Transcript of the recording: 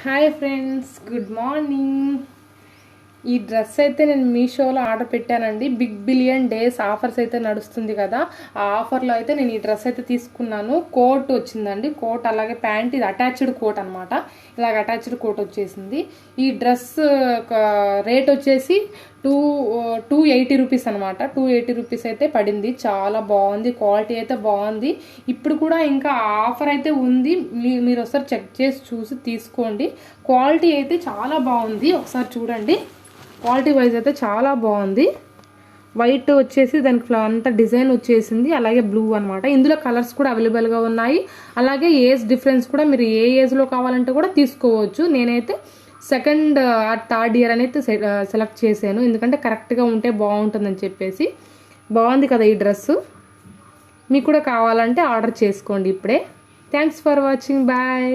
Hi friends, good morning. ఈ dress అయితే నేను మీషోలో ఆర్డర్ పెట్టానండి. బిగ్ బిలియన్ డేస్ ఆఫర్స్ అయితే నడుస్తుంది కదా, ఆ ఆఫర్లో అయితే నేను ఈ డ్రెస్ అయితే తీసుకున్నాను. కోట్ వచ్చిందండి, కోట్ అలాగే ప్యాంట్, ఇది అటాచ్డ్ కోట్ అనమాట. ఇలాగ అటాచ్డ్ కోట్ వచ్చేసింది. ఈ డ్రెస్ రేట్ వచ్చేసి 280 రూపీస్ అనమాట. 280 రూపీస్ అయితే పడింది. చాలా బాగుంది, క్వాలిటీ అయితే బాగుంది. ఇప్పుడు కూడా ఇంకా ఆఫర్ అయితే ఉంది, మీరు ఒకసారి చెక్ చేసి చూసి తీసుకోండి. క్వాలిటీ అయితే చాలా బాగుంది, ఒకసారి చూడండి. క్వాలిటీ వైజ్ అయితే చాలా బాగుంది. వైట్ వచ్చేసి దానికి అంతా డిజైన్ వచ్చేసింది, అలాగే బ్లూ అనమాట. ఇందులో కలర్స్ కూడా అవైలబుల్గా ఉన్నాయి. అలాగే ఏజ్ డిఫరెన్స్ కూడా, మీరు ఏ ఏజ్లో కావాలంటే కూడా తీసుకోవచ్చు. నేనైతే సెకండ్ ఆర్ థర్డ్ ఇయర్ అనేది సెలెక్ట్ చేశాను, ఎందుకంటే కరెక్ట్గా ఉంటే బాగుంటుందని చెప్పేసి. బాగుంది కదా ఈ డ్రెస్సు. మీకు కూడా కావాలంటే ఆర్డర్ చేసుకోండి ఇప్పుడే. Thanks for watching, bye.